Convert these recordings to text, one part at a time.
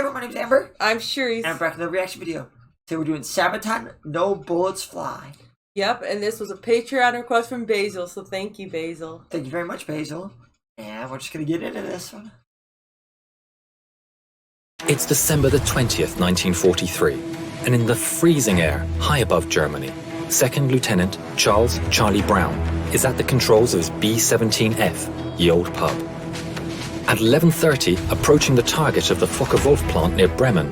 everyone, my name's Amber. I'm Charisse. And I'm back with a reaction video. Today we're doing Sabaton, No Bullets Fly. Yep, and this was a Patreon request from Basil, so thank you, Basil. Thank you very much, Basil. And we're just going to get into this one. It's December the 20th, 1943, and in the freezing air high above Germany, 2nd Lieutenant Charles Charlie Brown is at the controls of his B-17F, ye old pub. At 11:30, approaching the target of the Fokker-Wulf plant near Bremen,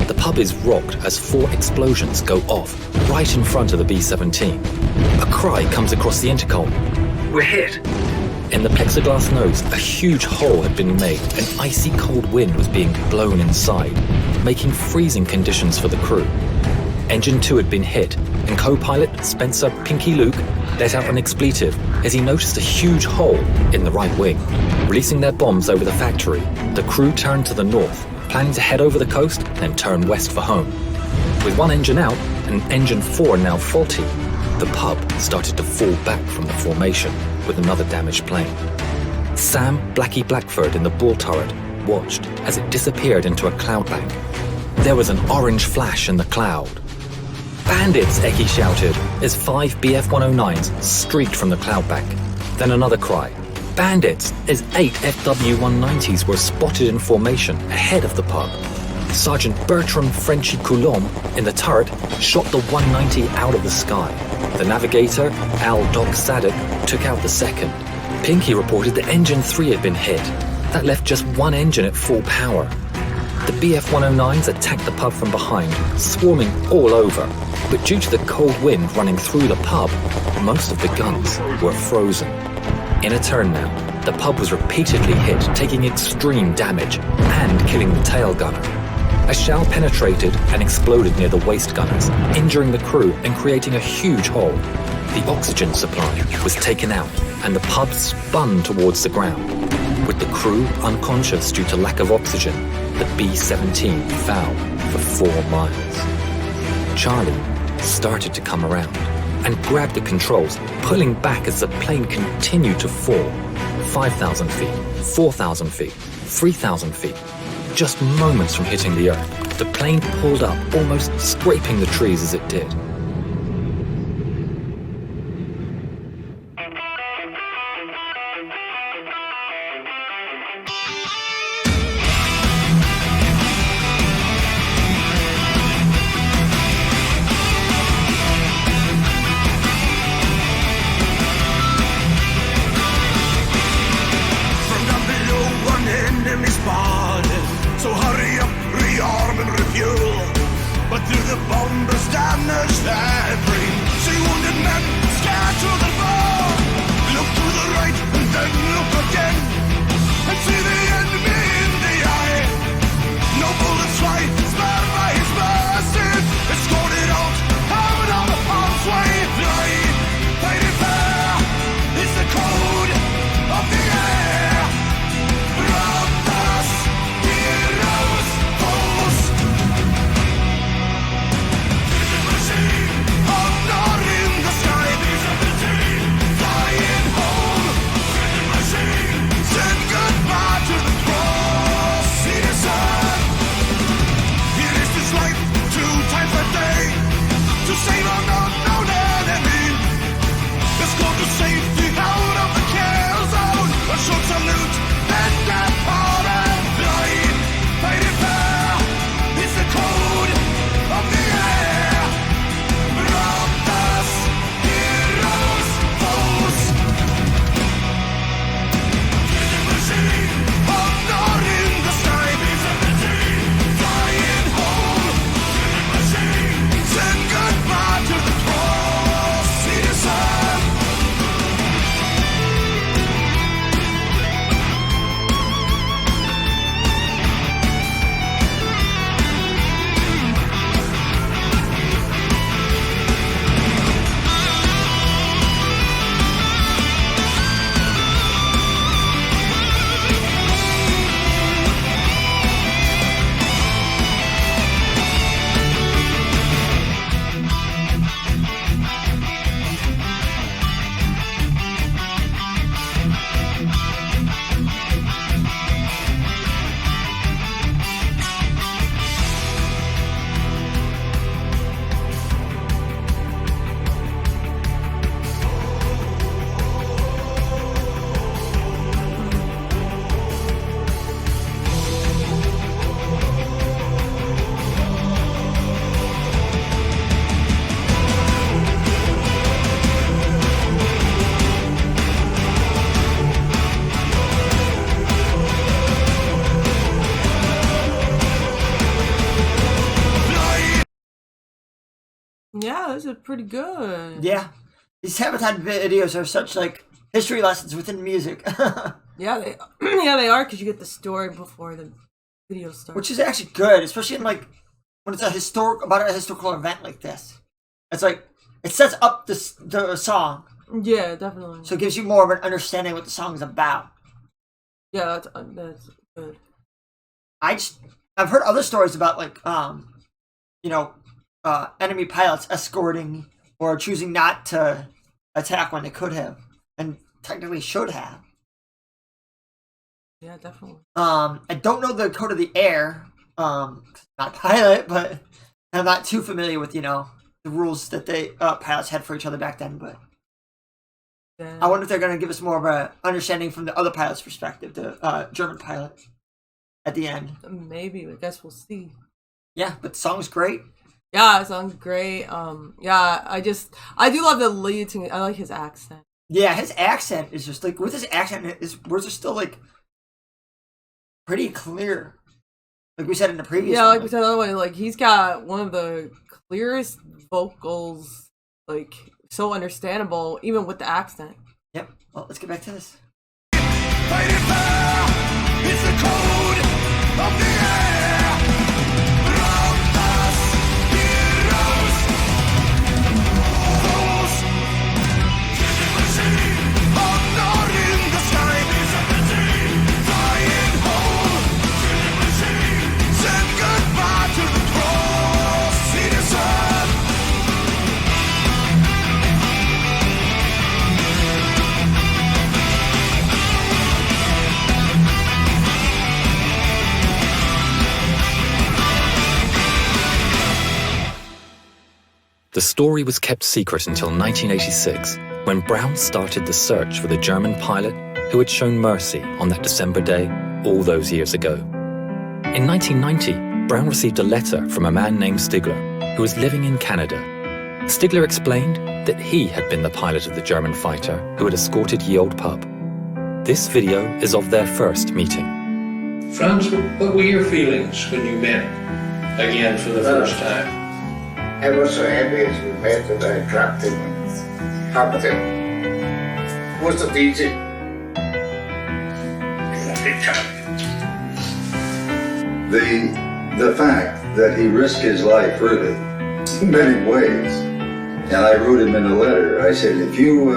the pub is rocked as 4 explosions go off right in front of the B-17. A cry comes across the intercom. "We're hit!" In the plexiglass nose, a huge hole had been made and icy cold wind was being blown inside, making freezing conditions for the crew. Engine 2 had been hit, and co-pilot Spencer Pinky Luke let out an expletive as he noticed a huge hole in the right wing. Releasing their bombs over the factory, the crew turned to the north, planning to head over the coast, then turn west for home. With one engine out and engine 4 now faulty, the pub started to fall back from the formation with another damaged plane. Sam Blackie Blackford in the bull turret watched as it disappeared into a cloud bank. There was an orange flash in the cloud. "Bandits!" Eckie shouted as 5 BF-109s streaked from the cloud bank. Then another cry. "Bandits!" as 8 FW-190s were spotted in formation ahead of the pub. Sergeant Bertram Frenchy Coulomb in the turret shot the 190 out of the sky. The navigator, Al Doc Sadek, took out the second. Pinky reported that engine 3 had been hit. That left just one engine at full power. The BF-109s attacked the pub from behind, swarming all over. But due to the cold wind running through the pub, most of the guns were frozen. In a turn now, the pub was repeatedly hit, taking extreme damage and killing the tail gunner. A shell penetrated and exploded near the waist gunners, injuring the crew and creating a huge hole. The oxygen supply was taken out and the pub spun towards the ground. With the crew unconscious due to lack of oxygen, the B-17 fell for 4 miles. Charlie started to come around and grabbed the controls, pulling back as the plane continued to fall. 5,000 feet, 4,000 feet, 3,000 feet. Just moments from hitting the earth, the plane pulled up, almost scraping the trees as it did. So hurry up, rearm and refuel. But through the bomber standards Yeah, this is pretty good. Yeah. These Sabaton videos are such, like, history lessons within music. Yeah, they are, because you get the story before the video starts. Which is actually good, especially in, like, when it's about a historical event like this. It's like, it sets up the song. Yeah, definitely. So it gives you more of an understanding of what the song is about. Yeah, that's good. I've heard other stories about, like, enemy pilots escorting or choosing not to attack when they could have, and technically should have. Yeah, definitely. I don't know the code of the air. Not a pilot, but I'm not too familiar with, the rules that they pilots had for each other back then. But Yeah. I wonder if they're going to give us more of a understanding from the other pilot's perspective, the German pilot, at the end. Maybe. I guess we'll see. Yeah, but the song's great. Yeah, it sounds great. Yeah, I do love the lead singer. I like his accent. Yeah, his accent is just like, with his accent, his words are still like pretty clear. Like we said in the previous Yeah, one. like we said the other way, like he's got one of the clearest vocals, like so understandable, even with the accent. Yep. Well, let's get back to this. Fighting fire is the code of the air. Around us, heroes, foes. Killing machine, honor in the sky. Flying home, killing machine. Send goodbye to the cross, citizen. The story was kept secret until 1986, when Brown started the search for the German pilot who had shown mercy on that December day all those years ago. In 1990, Brown received a letter from a man named Stigler, who was living in Canada. Stigler explained that he had been the pilot of the German fighter who had escorted Ye Olde Pub. This video is of their first meeting. Franz, what were your feelings when you met again for the first time? I was so happy as we met that I dropped him and hugged him. It wasn't easy. The fact that he risked his life really in many ways, and I wrote him in a letter. I said, if you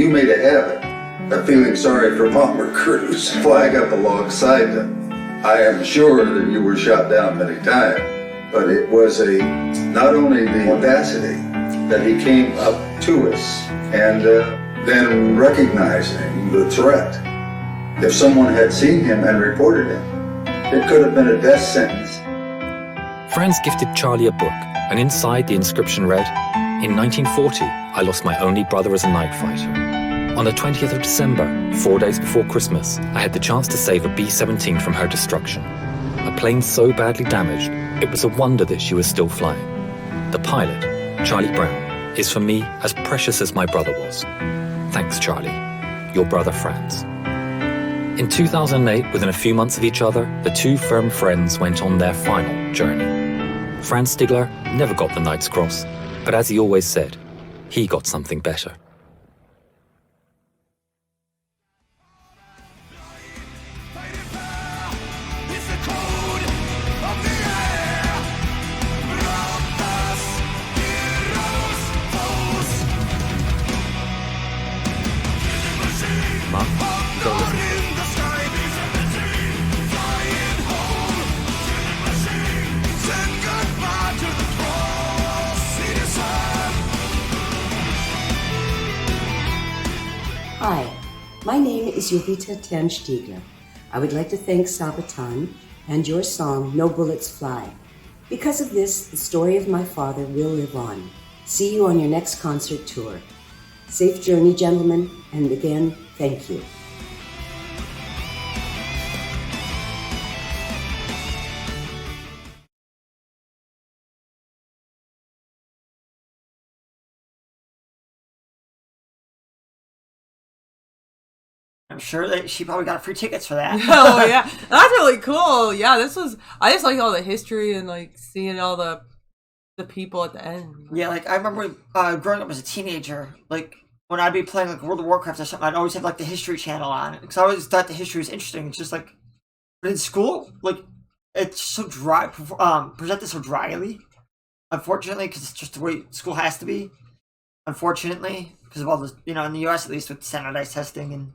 made a habit of feeling sorry for bomber crews flying up alongside them, I am sure that you were shot down many times. But it was not only the audacity that he came up to us and then recognizing the threat. If someone had seen him and reported him, it could have been a death sentence. Franz gifted Charlie a book, and inside the inscription read, "In 1940, I lost my only brother as a night fighter. On the 20th of December, 4 days before Christmas, I had the chance to save a B-17 from her destruction. A plane so badly damaged, it was a wonder that she was still flying. The pilot, Charlie Brown, is for me as precious as my brother was. Thanks, Charlie. Your brother Franz." In 2008, within a few months of each other, the two firm friends went on their final journey. Franz Stigler never got the Knight's Cross, but as he always said, he got something better. Fighting fire is the code of the air. Around us, heroes, foes. Killing machine, honor in the sky. Flying home, killing machine. Send goodbye to the cross, citizen. Hi, my name is Jovita Tan Stiegler. I would like to thank Sabaton and your song, No Bullets Fly. Because of this, the story of my father will live on. See you on your next concert tour. Safe journey, gentlemen, and again, thank you. I'm sure that she probably got free tickets for that. Oh yeah, that's really cool. Yeah, I just like all the history and like seeing all the the people at the end. Yeah, like I remember growing up as a teenager, like when I'd be playing like World of Warcraft or something, I'd always have like the History channel on because I always thought the history was interesting. It's just like, but in school, like it's so dry, presented so dryly. Unfortunately, because it's just the way school has to be. Unfortunately, because of all the, in the U.S. at least with standardized testing and.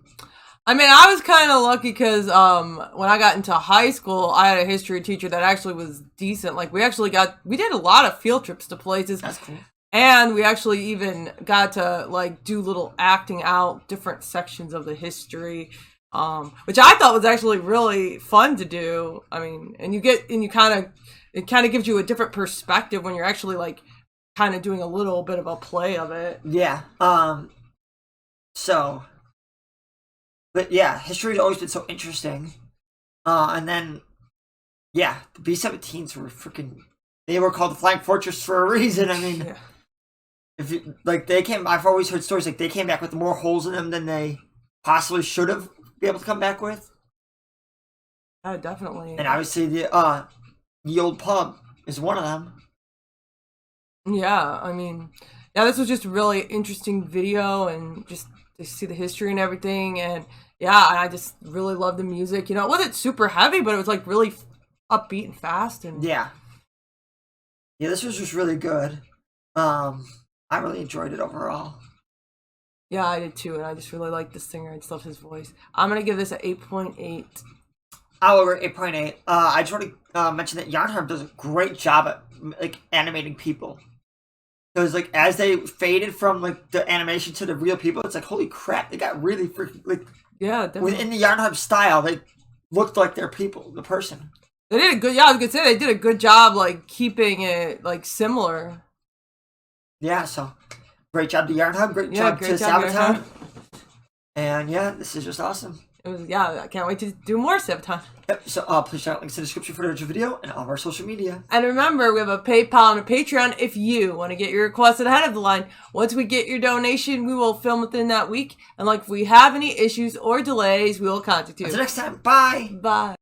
I mean, I was kind of lucky because when I got into high school, I had a history teacher that actually was decent. Like, we did a lot of field trips to places. That's cool. And we actually even got to, like, do little acting out different sections of the history, which I thought was actually really fun to do. I mean, and it kind of gives you a different perspective when you're actually, like, kind of doing a little bit of a play of it. Yeah. But yeah, history's always been so interesting. And then, yeah, the B-17s were they were called the Flying Fortress for a reason. I mean, I've always heard stories like they came back with more holes in them than they possibly should have been able to come back with. Oh, definitely. And obviously the old pub is one of them. Yeah, I mean, this was just a really interesting video and just to see the history and everything. And yeah, I just really love the music. It wasn't super heavy, but it was like really upbeat and fast. And yeah, this was just really good. I really enjoyed it overall. Yeah, I did too, and I just really like the singer. I just love his voice. I'm gonna give this an 8.8. I'll over 8.8. I just want to mention that Yarnharm does a great job at like animating people. Because like as they faded from like the animation to the real people, it's like holy crap, they got really freaking like. Yeah, definitely. Within the Yarnharm style, they looked like their people, the person. They did a good. Yeah, I was gonna say they did a good job, like keeping it like similar. Yeah, so great job to Yarnharm, great job to Sabaton, and yeah, this is just awesome. It was I can't wait to do more Sabaton. Yep. So please check out links in the description for the original video and all of our social media. And remember, we have a PayPal and a Patreon if you want to get your requested ahead of the line. Once we get your donation, we will film within that week. And like if we have any issues or delays, we will contact you. Until next time, bye. Bye.